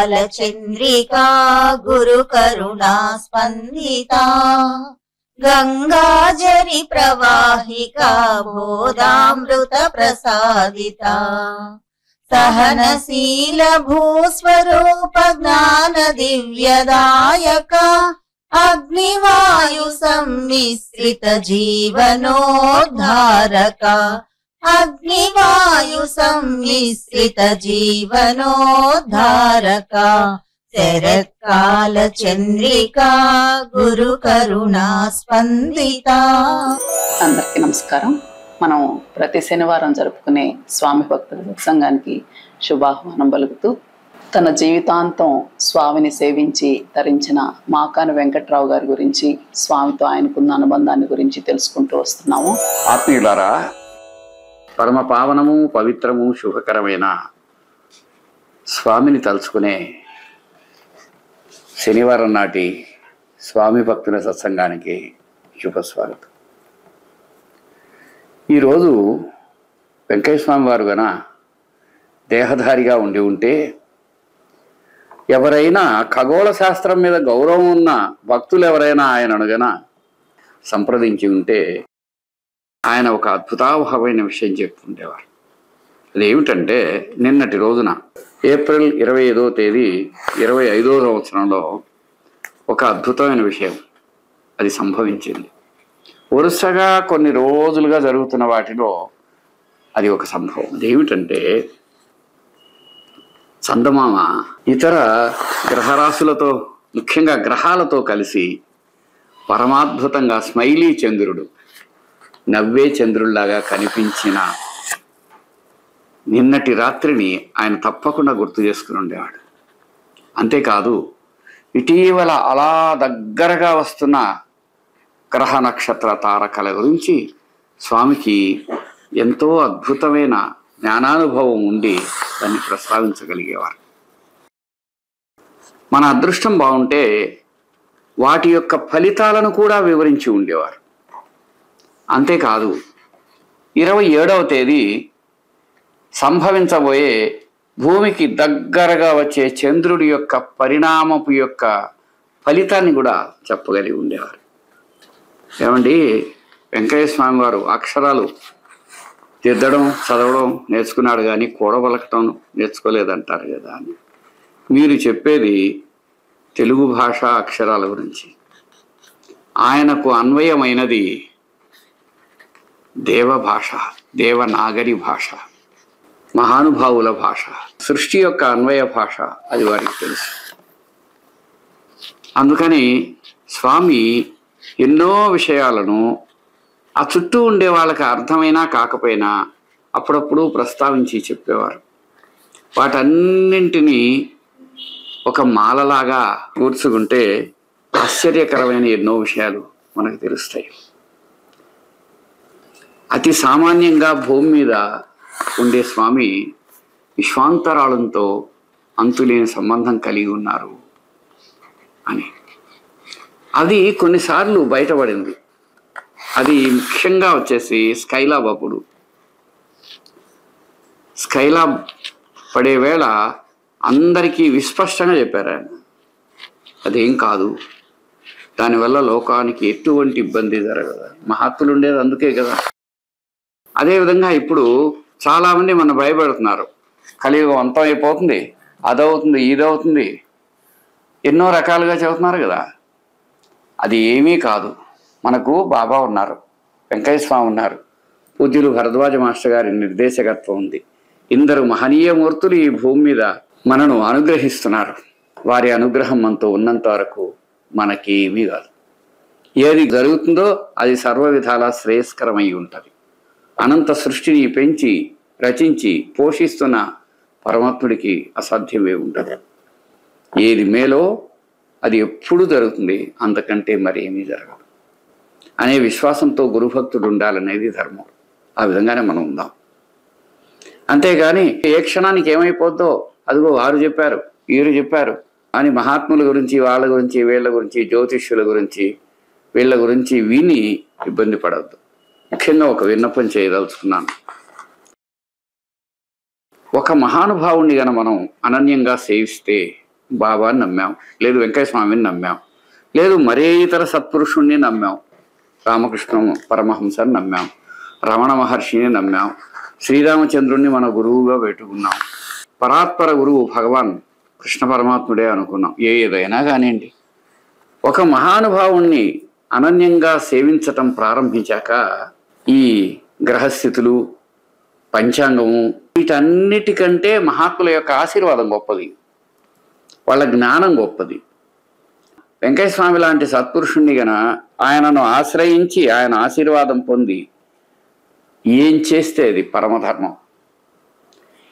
కాలచంద్రికా గురు కరుణా స్పందితా గంగాజరి ప్రవాహికా బోధామృత ప్రసాదితా సహనశీల భూస్వరూప జ్ఞాన దివ్యదాయక అగ్నివాయు సమ్మిశ్రిత జీవనోద్ధారక అగ్నివాయు సమ్మిశ్రిత జీవనోద్ధారక శరత్కాల చంద్రికా గురు కరుణా స్పందితా. అందరికీ నమస్కారం. మనం ప్రతి శనివారం జరుపుకునే స్వామి భక్తుల సత్సంగానికి శుభాహ్వానం పలుకుతూ తన జీవితాంతం స్వామిని సేవించి తరించిన మాకాని వెంకట్రావు గారి గురించి, స్వామితో ఆయనకున్న అనుబంధాన్ని గురించి తెలుసుకుంటూ వస్తున్నాము. ఆత్మీయులారా, పరమ పావనము పవిత్రము శుభకరమైన స్వామిని తలుచుకునే శనివారం నాటి స్వామి భక్తుల సత్సంగానికి శుభస్వాగతం. ఈరోజు వెంకయ్య స్వామి వారు గన దేహధారిగా ఉండి ఉంటే, ఎవరైనా ఖగోళ శాస్త్రం మీద గౌరవం ఉన్న భక్తులు ఎవరైనా ఆయనను గన సంప్రదించి ఉంటే ఆయన ఒక అద్భుతావహమైన విషయం చెప్తుండేవారు. అదేమిటంటే, నిన్నటి రోజున ఏప్రిల్ 25వ తేదీ 25వ సంవత్సరంలో ఒక అద్భుతమైన విషయం అది సంభవించింది. వరుసగా కొన్ని రోజులుగా జరుగుతున్న వాటిలో అది ఒక సంభవం. అదేమిటంటే, చందమామ ఇతర గ్రహరాశులతో, ముఖ్యంగా గ్రహాలతో కలిసి పరమాద్భుతంగా స్మైలీ చంద్రుడు, నవ్వే చంద్రుల్లాగా కనిపించిన నిన్నటి రాత్రిని ఆయన తప్పకుండా గుర్తు చేసుకుని ఉండేవాడు. అంతేకాదు, ఇటీవల అలా దగ్గరగా వస్తున్న గ్రహ నక్షత్ర తారకల గురించి స్వామికి ఎంతో అద్భుతమైన జ్ఞానానుభవం ఉండి దాన్ని ప్రస్తావించగలిగేవారు. మన అదృష్టం బాగుంటే వాటి యొక్క ఫలితాలను కూడా వివరించి ఉండేవారు. అంతేకాదు, 27వ తేదీ సంభవించబోయే భూమికి దగ్గరగా వచ్చే చంద్రుడి యొక్క పరిణామపు యొక్క ఫలితాన్ని కూడా చెప్పగలిగి ఉండేవారు. ఏమండి, వెంకయ్య స్వామి వారు అక్షరాలు దిద్దడం చదవడం నేర్చుకున్నాడు కానీ కూడబలకటం నేర్చుకోలేదంటారు కదా అని. మీరు చెప్పేది తెలుగు భాష అక్షరాల గురించి. ఆయనకు అన్వయమైనది దేవభాష, దేవనాగరి భాష, మహానుభావుల భాష, సృష్టి యొక్క అన్వయ భాష, అది వారికి తెలుసు. అందుకని స్వామి ఎన్నో విషయాలను ఆ చుట్టూ ఉండే వాళ్ళకి అర్థమైనా కాకపోయినా అప్పుడప్పుడు ప్రస్తావించి చెప్పేవారు. వాటన్నింటినీ ఒక మాలలాగా కూర్చుకుంటే ఆశ్చర్యకరమైన ఎన్నో విషయాలు మనకు తెలుస్తాయి. అతి సామాన్యంగా భూమి మీద ఉండే స్వామి విశ్వాంతరాళంతో అంతులేని సంబంధం కలిగి ఉన్నారు అని అది కొన్నిసార్లు బయటపడింది. అది ముఖ్యంగా వచ్చేసి స్కైలాబ్. అప్పుడు స్కైలాబ్ పడే వేళ అందరికీ విస్పష్టంగా చెప్పారు ఆయన, అదేం కాదు, దానివల్ల లోకానికి ఎటువంటి ఇబ్బంది జరగదు. మహాత్ములు ఉండేది అందుకే కదా. అదేవిధంగా ఇప్పుడు చాలామంది మన భయపెడుతున్నారు, కలియుగం అంతం అయిపోతుంది, అదవుతుంది, ఇదవుతుంది, ఎన్నో రకాలుగా చెబుతున్నారు కదా. అది ఏమీ కాదు. మనకు బాబా ఉన్నారు, వెంకయ్య స్వామి ఉన్నారు, పూజ్యులు భరద్వాజ మాస్టర్ గారి నిర్దేశకత్వం ఉంది. ఇందరు మహనీయ మూర్తులు ఈ భూమి మీద మనను అనుగ్రహిస్తున్నారు. వారి అనుగ్రహం మనతో ఉన్నంత వరకు మనకి ఏమీ కాదు. ఏది జరుగుతుందో అది సర్వ విధాలా శ్రేయస్కరమై ఉంటుంది. అనంత సృష్టిని పెంచి రచించి పోషిస్తున్న పరమాత్ముడికి అసాధ్యమే ఉంటుంది. ఏది మేలో అది ఎప్పుడు జరుగుతుంది, అంతకంటే మరి ఏమీ జరగదు అనే విశ్వాసంతో గురుభక్తుడు ఉండాలనేది ధర్మం. ఆ విధంగానే మనం ఉందాం. అంతేగాని ఏ క్షణానికి ఏమైపోద్దో, అదిగో వారు చెప్పారు, వీరు చెప్పారు అని మహాత్ముల గురించి, వాళ్ళ గురించి, వీళ్ళ గురించి, జ్యోతిష్యుల గురించి, వీళ్ళ గురించి విని ఇబ్బంది పడవద్దు. ముఖ్యంగా ఒక విన్నపం చేయదలుచుకున్నాను. ఒక మహానుభావుణ్ణి గన మనం అనన్యంగా సేవిస్తే బాబాని నమ్మాం, లేదు వెంకయ్య స్వామిని నమ్మాం, లేదు మరే ఇతర సత్పురుషుణ్ణి నమ్మాం, రామకృష్ణ పరమహంసని నమ్మాం, రమణ మహర్షిని నమ్మాం, శ్రీరామచంద్రుణ్ణి మన గురువుగా పెట్టుకున్నాం, పరాత్పర గురువు భగవాన్ కృష్ణ పరమాత్ముడే అనుకున్నాం. ఏదైనా కానివ్వండి, ఒక మహానుభావుణ్ణి అనన్యంగా సేవించటం ప్రారంభించాక ఈ గ్రహస్థితులు, పంచాంగము, వీటన్నిటికంటే మహాత్ముల యొక్క ఆశీర్వాదం గొప్పది, వాళ్ళ జ్ఞానం గొప్పది. వెంకయ్య స్వామి లాంటి సత్పురుషుణ్ణి గన ఆయనను ఆశ్రయించి ఆయన ఆశీర్వాదం పొంది ఏం చేస్తే అది పరమధర్మం.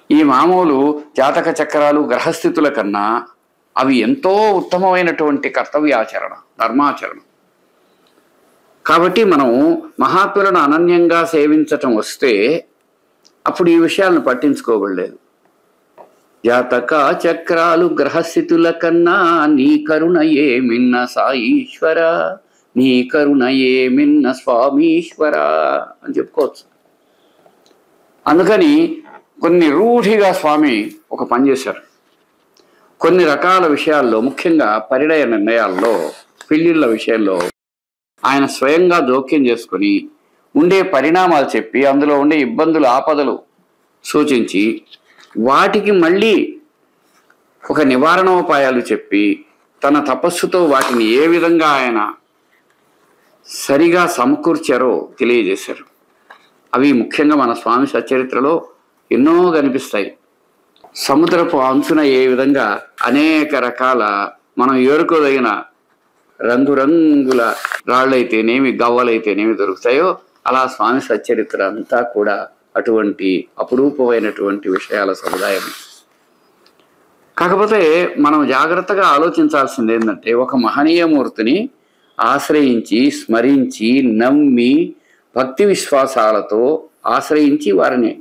ఈ మామూలు జాతక చక్రాలు, గ్రహస్థితుల కన్నా అవి ఎంతో ఉత్తమమైనటువంటి కర్తవ్యాచరణ, ధర్మాచరణ. కాబట్టి మనం మహాత్ములను అనన్యంగా సేవించటం వస్తే అప్పుడు ఈ విషయాలను పట్టించుకోబడలేదు. జాతక చక్రాలు గ్రహస్థితుల కన్నా నీ కరుణ ఏమిన్న సాయీశ్వర, నీ కరుణ ఏమిన్న స్వామీశ్వర అని చెప్పుకోవచ్చు. అందుకని కొన్ని రూఢిగా స్వామి ఒక పని చేశారు. కొన్ని రకాల విషయాల్లో, ముఖ్యంగా పరిణయ నిర్ణయాల్లో, పెళ్లిళ్ళ విషయంలో ఆయన స్వయంగా జోక్యం చేసుకొని ఉండే పరిణామాలు చెప్పి, అందులో ఉండే ఇబ్బందులు, ఆపదలు సూచించి, వాటికి మళ్ళీ ఒక నివారణోపాయాలు చెప్పి, తన తపస్సుతో వాటిని ఏ విధంగా ఆయన సరిగా సమకూర్చారో తెలియజేశారు. అవి ముఖ్యంగా మన స్వామి సచ్చరిత్రలో ఎన్నో కనిపిస్తాయి. సముద్రపు అంచున ఏ విధంగా అనేక రకాల మనం ఏరుకోదగిన రంగురంగుల రాళ్ళైతేనేమి, గవ్వలైతేనేమి దొరుకుతాయో, అలా స్వామి సచ్చరిత్ర అంతా కూడా అటువంటి అపురూపమైనటువంటి విషయాల సముదాయం. కాకపోతే మనం జాగ్రత్తగా ఆలోచించాల్సింది ఏంటంటే, ఒక మహనీయమూర్తిని ఆశ్రయించి, స్మరించి, నమ్మి, భక్తి విశ్వాసాలతో ఆశ్రయించి వారిని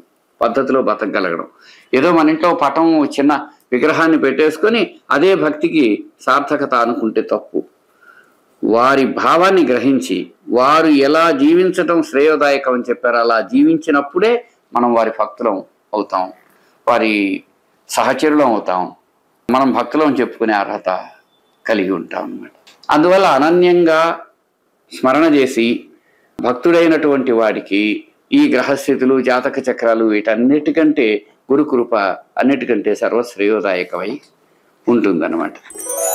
పద్ధతిలో బతకగలగడం. ఏదో మన ఇంట్లో పటం, చిన్న విగ్రహాన్ని పెట్టేసుకొని అదే భక్తికి సార్థకత అనుకుంటే తప్పు. వారి భావాన్ని గ్రహించి వారు ఎలా జీవించటం శ్రేయోదాయకం అని చెప్పారు, అలా జీవించినప్పుడే మనం వారి భక్తులం అవుతాం, వారి సహచరులం అవుతాం, మనం భక్తులం చెప్పుకునే అర్హత కలిగి ఉంటాం అన్నమాట. అందువల్ల అనన్యంగా స్మరణ చేసి భక్తుడైనటువంటి వాడికి ఈ గ్రహస్థితులు, జాతక చక్రాలు, వీటన్నిటికంటే గురుకృప అన్నిటికంటే సర్వశ్రేయోదాయకమై ఉంటుందన్నమాట.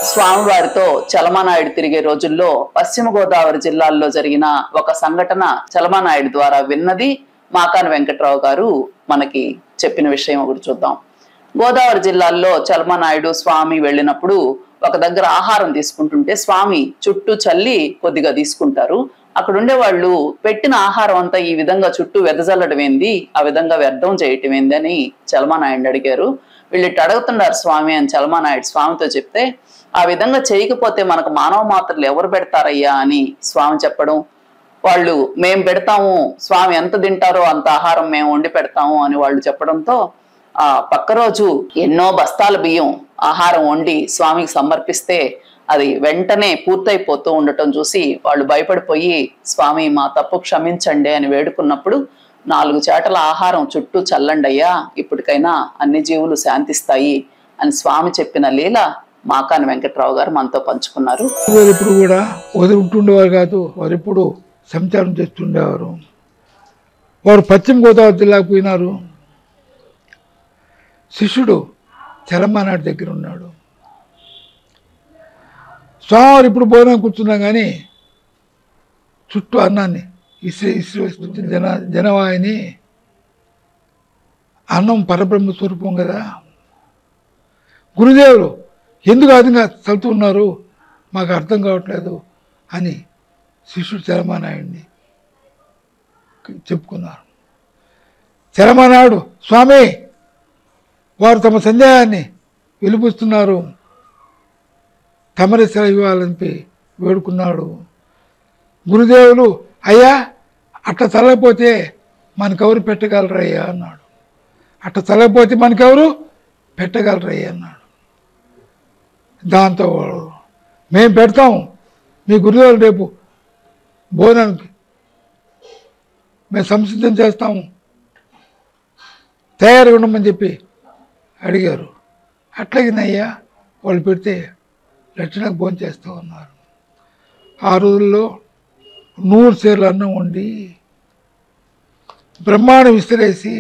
స్వామివారితో చలమానాయుడు తిరిగే రోజుల్లో పశ్చిమ గోదావరి జిల్లాల్లో జరిగిన ఒక సంఘటన చలమానాయుడు ద్వారా విన్నది మాకాని వెంకట్రావు గారు మనకి చెప్పిన విషయం ఒకటి చూద్దాం. గోదావరి జిల్లాల్లో చలమానాయుడు స్వామి వెళ్ళినప్పుడు ఒక దగ్గర ఆహారం తీసుకుంటుంటే స్వామి చుట్టూ చల్లి కొద్దిగా తీసుకుంటారు. అక్కడ ఉండే వాళ్ళు పెట్టిన ఆహారం అంతా ఈ విధంగా చుట్టూ వెదజల్లడం ఏంది, ఆ విధంగా వ్యర్థం చేయటం ఏంది అని చలమానాయుడిని అడిగారు. వీళ్ళు ఇట్టు అడుగుతున్నారు స్వామి అని చలమానాయుడు స్వామితో చెప్తే, ఆ విధంగా చేయకపోతే మనకు మానవ మాత్రలు ఎవరు పెడతారయ్యా అని స్వామి చెప్పడం, వాళ్ళు మేము పెడతాము, స్వామి ఎంత తింటారో అంత ఆహారం మేము వండి పెడతాము అని వాళ్ళు చెప్పడంతో ఆ పక్క రోజు ఎన్నో బస్తాల బియ్యం ఆహారం వండి స్వామికి సమర్పిస్తే అది వెంటనే పూర్తయిపోతూ ఉండటం చూసి వాళ్ళు భయపడిపోయి, స్వామి మా తప్పు క్షమించండి అని వేడుకున్నప్పుడు 4 చేటల ఆహారం చుట్టూ చల్లండి అయ్యా, ఇప్పటికైనా అన్ని జీవులు శాంతిస్తాయి అని స్వామి చెప్పిన లీల మాకాని వెంకట్రావు గారు మనతో పంచుకున్నారు. ఇప్పుడు కూడా వదులుంటుండేవారు కాదు, వారు ఎప్పుడు సంచారం చేస్తుండేవారు. వారు పశ్చిమ గోదావరి జిల్లాకు పోయినారు. శిష్యుడు చలమానాయుడు దగ్గర ఉన్నాడు. స్వామివారు ఇప్పుడు భోజనం కూర్చున్నా కానీ చుట్టూ అన్నాన్ని ఇస్త్రీ జనవాయిని, అన్నం పరబ్రహ్మ స్వరూపం కదా, గురుదేవులు ఎందుకు అర్థంగా చదువుతున్నారు మాకు అర్థం కావట్లేదు అని శిష్యుడు చలమానాయుడిని చెప్పుకున్నారు. చలమానాయుడు స్వామి వారు తమ సందేహాన్ని వెలిపిస్తున్నారు, తమరి సెలవు ఇవ్వాలని వేడుకున్నాడు. గురుదేవులు అయ్యా అట్లా చల్లకపోతే మనకెవరు పెట్టగలరయ్యా అన్నాడు. అట్లా చల్లకపోతే మనకెవరు పెట్టగలరయ్యా అన్నాడు. దాంతో మేము పెడతాం, మీ గురుదేవులు రేపు భోజనానికి మేము సంసిద్ధం చేస్తాము, తయారుగా ఉండమని చెప్పి అడిగారు. అట్లాగేనయ్యా వాళ్ళు పెడితే లక్షణంగా భోంచేస్తూ ఉన్నారు. ఆ రోజుల్లో 100 సేర్లు అన్నం వండి బ్రహ్మాండం విసిరేసి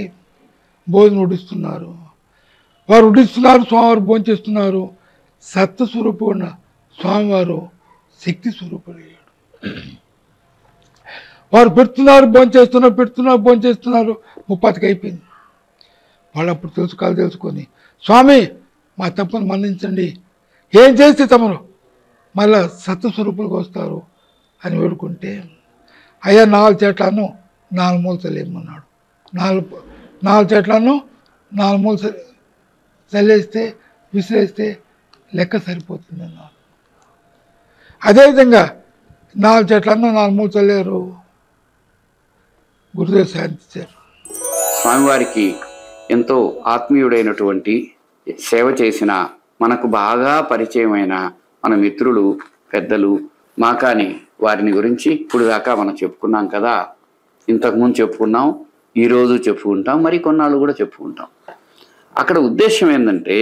భోజనం వడ్డిస్తున్నారు. వారు వడ్డిస్తున్నారు, స్వామివారు భోంచేస్తున్నారు. సత్వస్వరూపం ఉన్న స్వామివారు శక్తి స్వరూపుడయ్యాడు. వారు పెడుతున్నారు, భోంచేస్తున్నారు. 30కి అయిపోయింది. వాళ్ళు అప్పుడు తెలుసుకొని, స్వామి మా తప్పును మన్నించండి, ఏం చేస్తే తమరు మళ్ళా సత్వస్వరూపులకు వస్తారు అని వేడుకుంటే, అయ్యా 4 చెట్లను 4 మూలు చల్లేయమన్నాడు. 4 చెట్లను 4 మూలు చల్లేస్తే విసిరేస్తే లెక్క సరిపోతుంది అన్నారు. అదేవిధంగా 4 చెట్లను 4 మూలు చల్లారు, గురుదేవ్ శాంతించారు. స్వామివారికి ఎంతో ఆత్మీయుడైనటువంటి సేవ చేసిన, మనకు బాగా పరిచయమైన మన మిత్రులు, పెద్దలు మాకాని వారిని గురించి ఇప్పుడు దాకా మనం చెప్పుకున్నాం కదా. ఇంతకుముందు చెప్పుకున్నాం, ఈరోజు చెప్పుకుంటాం, మరి కొన్నాళ్ళు కూడా చెప్పుకుంటాం. అక్కడ ఉద్దేశం ఏంటంటే,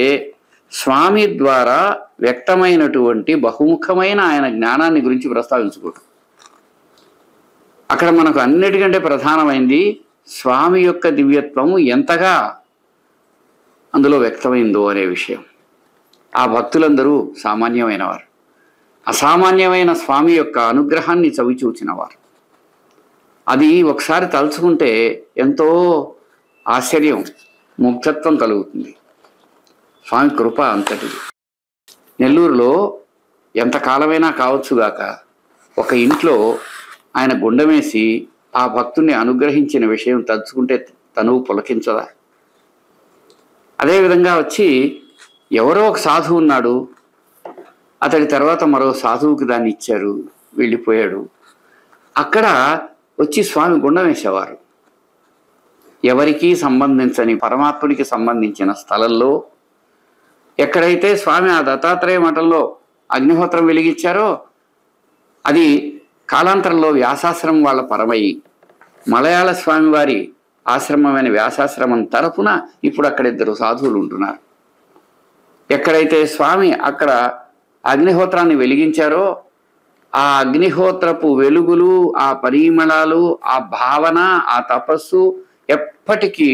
స్వామి ద్వారా వ్యక్తమైనటువంటి బహుముఖమైన ఆయన జ్ఞానాన్ని గురించి ప్రస్తావించుకోవటం. అక్కడ మనకు అన్నిటికంటే ప్రధానమైంది స్వామి యొక్క దివ్యత్వము ఎంతగా అందులో వ్యక్తమైందో అనే విషయం. ఆ భక్తులందరూ సామాన్యమైన వారు, అసామాన్యమైన స్వామి యొక్క అనుగ్రహాన్ని చవిచూచినవారు. అది ఒకసారి తలుచుకుంటే ఎంతో ఆశ్చర్యం, ముగ్ధత్వం కలుగుతుంది. స్వామి కృప అంతటిది. నెల్లూరులో ఎంతకాలమైనా కావచ్చుగాక, ఒక ఇంట్లో ఆయన గుండమేసి ఆ భక్తుని అనుగ్రహించిన విషయం తలుచుకుంటే తనువు పులకించదా? అదేవిధంగా వచ్చి ఎవరో ఒక సాధువు ఉన్నాడు, అతడి తర్వాత మరో సాధువుకి దాన్ని ఇచ్చారు, వెళ్ళిపోయాడు. అక్కడ వచ్చి స్వామి గుండం వేసేవారు. ఎవరికీ సంబంధించని పరమాత్ముడికి సంబంధించిన స్థలంలో ఎక్కడైతే స్వామి ఆ దత్తాత్రేయ మఠంలో అగ్నిహోత్రం వెలిగించారో, అది కాలాంతరంలో వ్యాసాశ్రమం వాళ్ళ పరమయ్యి మలయాళ స్వామి వారి ఆశ్రమమైన వ్యాసాశ్రమం తరపున ఇప్పుడు అక్కడ 2 సాధువులు ఉంటున్నారు. ఎక్కడైతే స్వామి అక్కడ అగ్నిహోత్రాన్ని వెలిగించారో, ఆ అగ్నిహోత్రపు వెలుగులు, ఆ పరిమళాలు, ఆ భావన, ఆ తపస్సు ఎప్పటికీ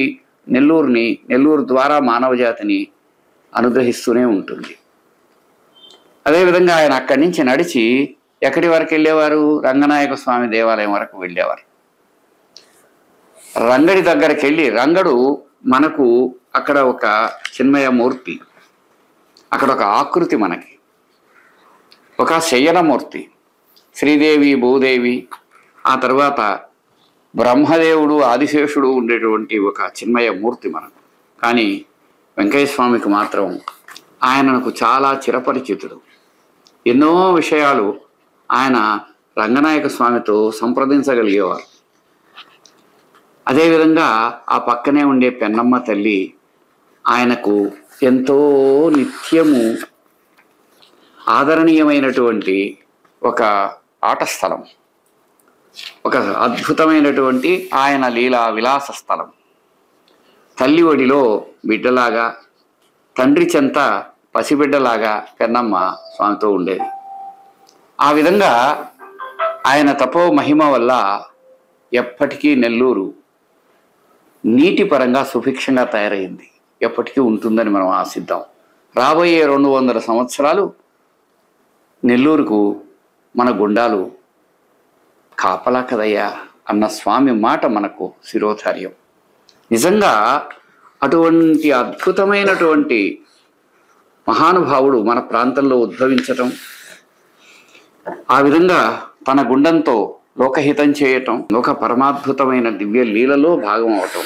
నెల్లూరు ద్వారా మానవ జాతిని అనుగ్రహిస్తూనే ఉంటుంది. అదేవిధంగా ఆయన అక్కడి నుంచి నడిచి ఎక్కడి వరకు వెళ్ళేవారు? రంగనాయక స్వామి దేవాలయం వరకు వెళ్ళేవారు. రంగడి దగ్గరికి వెళ్ళి, రంగడు మనకు అక్కడ ఒక చిన్మయ మూర్తి, అక్కడ ఒక ఆకృతి, మనకి ఒక శయనమూర్తి, శ్రీదేవి, భూదేవి, ఆ తర్వాత బ్రహ్మదేవుడు, ఆదిశేషుడు ఉండేటువంటి ఒక చిన్మయ మూర్తి మనకు. కానీ వెంకయ్య స్వామికి మాత్రం ఆయనకు చాలా చిరపరిచితుడు. ఎన్నో విషయాలు ఆయన రంగనాయక స్వామితో సంప్రదించగలిగేవారు. అదేవిధంగా ఆ పక్కనే ఉండే పెన్నమ్మ తల్లి ఆయనకు ఎంతో నిత్యము ఆదరణీయమైనటువంటి ఒక ఆట స్థలం, ఒక అద్భుతమైనటువంటి ఆయన లీలా విలాస స్థలం. తల్లి ఒడిలో బిడ్డలాగా, తండ్రి చెంత పసిబిడ్డలాగా పెన్నమ్మ స్వామితో ఉండేది. ఆ విధంగా ఆయన తపో మహిమ వల్ల ఎప్పటికీ నెల్లూరు నీటి పరంగా సుభిక్షంగా తయారైంది, ఎప్పటికీ ఉంటుందని మనం ఆశిద్దాం. రాబోయే 200 సంవత్సరాలు నెల్లూరుకు మన గుండాలు కాపలా కదయ్యా అన్న స్వామి మాట మనకు శిరోధార్యం. నిజంగా అటువంటి అద్భుతమైనటువంటి మహానుభావుడు మన ప్రాంతంలో ఉద్భవించటం, ఆ విధంగా తన గుండంతో లోకహితం చేయటం, ఒక పరమాద్భుతమైన దివ్య లీలలో భాగం అవటం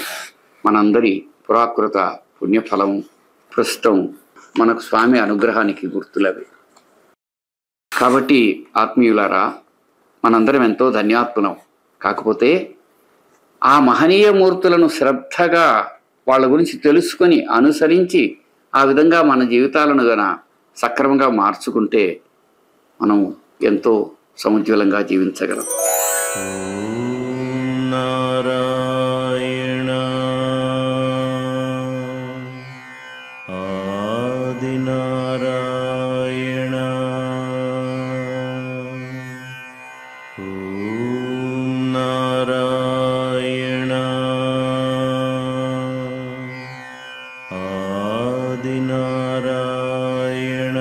మనందరి పురాకృత పుణ్యఫలం. ప్రస్తుతం మనకు స్వామి అనుగ్రహానికి గుర్తులవి. కాబట్టి ఆత్మీయులారా, మనందరం ఎంతో ధన్యాత్ములం. కాకపోతే ఆ మహనీయ మూర్తులను శ్రద్ధగా వాళ్ళ గురించి తెలుసుకొని అనుసరించి ఆ విధంగా మన జీవితాలను గన సక్రమంగా మార్చుకుంటే మనం ఎంతో సముజ్వలంగా జీవించగలం. నారాయణ ఆదినారాయణ नारायण